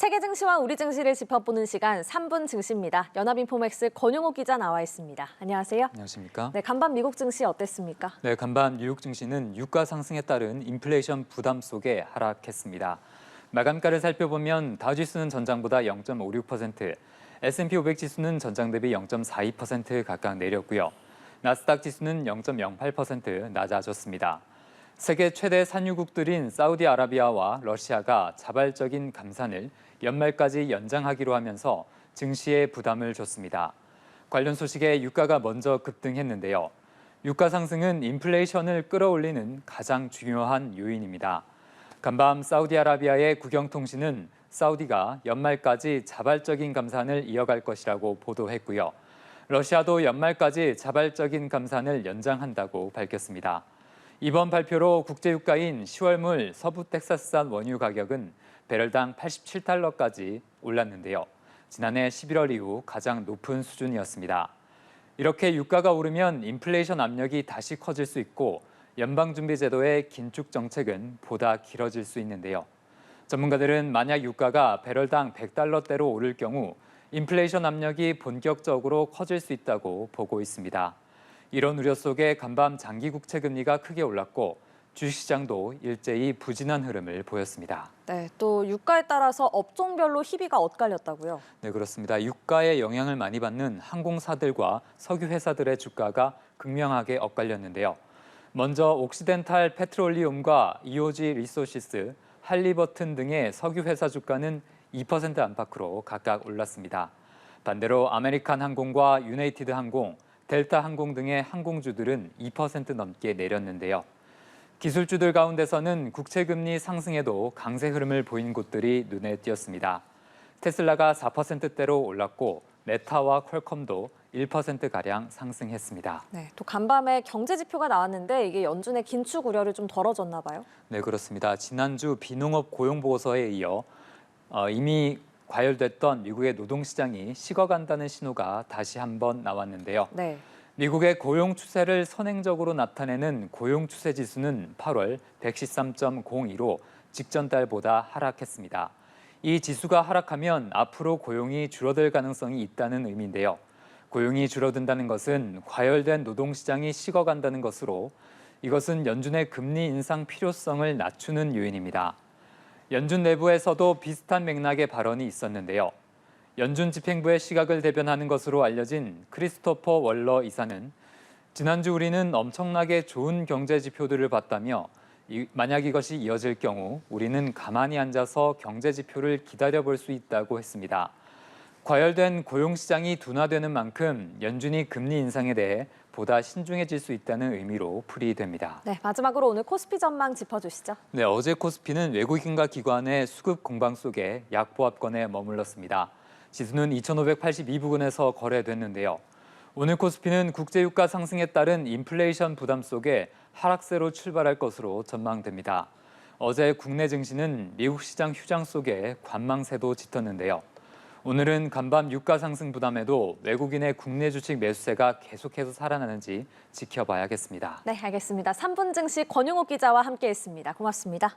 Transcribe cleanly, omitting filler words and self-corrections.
세계 증시와 우리 증시를 짚어보는 시간 3분 증시입니다. 연합인포맥스 권용욱 기자 나와 있습니다. 안녕하세요. 안녕하십니까? 네, 간밤 미국 증시 어땠습니까? 네, 간밤 뉴욕 증시는 유가 상승에 따른 인플레이션 부담 속에 하락했습니다. 마감가를 살펴보면 다우지수는 전장보다 0.56%, S&P 500 지수는 전장 대비 0.42% 각각 내렸고요. 나스닥 지수는 0.08% 낮아졌습니다. 세계 최대 산유국들인 사우디아라비아와 러시아가 자발적인 감산을 연말까지 연장하기로 하면서 증시에 부담을 줬습니다. 관련 소식에 유가가 먼저 급등했는데요. 유가 상승은 인플레이션을 끌어올리는 가장 중요한 요인입니다. 간밤 사우디아라비아의 국영통신은 사우디가 연말까지 자발적인 감산을 이어갈 것이라고 보도했고요. 러시아도 연말까지 자발적인 감산을 연장한다고 밝혔습니다. 이번 발표로 국제유가인 10월물 서부 텍사스산 원유 가격은 배럴당 87달러까지 올랐는데요. 지난해 11월 이후 가장 높은 수준이었습니다. 이렇게 유가가 오르면 인플레이션 압력이 다시 커질 수 있고 연방준비제도의 긴축 정책은 보다 길어질 수 있는데요. 전문가들은 만약 유가가 배럴당 100달러대로 오를 경우 인플레이션 압력이 본격적으로 커질 수 있다고 보고 있습니다. 이런 우려 속에 간밤 장기 국채 금리가 크게 올랐고 주식시장도 일제히 부진한 흐름을 보였습니다. 네, 또 유가에 따라서 업종별로 희비가 엇갈렸다고요? 네, 그렇습니다. 유가에 영향을 많이 받는 항공사들과 석유회사들의 주가가 극명하게 엇갈렸는데요. 먼저 옥시덴탈 페트롤리움과 이오지 리소시스, 할리버튼 등의 석유회사 주가는 2% 안팎으로 각각 올랐습니다. 반대로 아메리칸 항공과 유네이티드 항공, 델타 항공 등의 항공주들은 2% 넘게 내렸는데요. 기술주들 가운데서는 국채금리 상승에도 강세 흐름을 보인 곳들이 눈에 띄었습니다. 테슬라가 4%대로 올랐고 메타와 퀄컴도 1%가량 상승했습니다. 네, 또 간밤에 경제 지표가 나왔는데 이게 연준의 긴축 우려를 좀 덜어줬나 봐요? 네, 그렇습니다. 지난주 비농업 고용 보고서에 이어 이미 과열됐던 미국의 노동시장이 식어간다는 신호가 다시 한번 나왔는데요. 네. 미국의 고용 추세를 선행적으로 나타내는 고용 추세 지수는 8월 113.02로 직전 달보다 하락했습니다. 이 지수가 하락하면 앞으로 고용이 줄어들 가능성이 있다는 의미인데요. 고용이 줄어든다는 것은 과열된 노동시장이 식어간다는 것으로 이것은 연준의 금리 인상 필요성을 낮추는 요인입니다. 연준 내부에서도 비슷한 맥락의 발언이 있었는데요. 연준 집행부의 시각을 대변하는 것으로 알려진 크리스토퍼 월러 이사는 지난주 우리는 엄청나게 좋은 경제 지표들을 봤다며 만약 이것이 이어질 경우 우리는 가만히 앉아서 경제 지표를 기다려볼 수 있다고 했습니다. 과열된 고용시장이 둔화되는 만큼 연준이 금리 인상에 대해 보다 신중해질 수 있다는 의미로 풀이됩니다. 네, 마지막으로 오늘 코스피 전망 짚어주시죠. 네, 어제 코스피는 외국인과 기관의 수급 공방 속에 약보합권에 머물렀습니다. 지수는 2,582부근에서 거래됐는데요. 오늘 코스피는 국제유가 상승에 따른 인플레이션 부담 속에 하락세로 출발할 것으로 전망됩니다. 어제 국내 증시는 미국 시장 휴장 속에 관망세도 짙었는데요. 오늘은 간밤 유가 상승 부담에도 외국인의 국내 주식 매수세가 계속해서 살아나는지 지켜봐야겠습니다. 네, 알겠습니다. 3분 증시 권용욱 기자와 함께했습니다. 고맙습니다.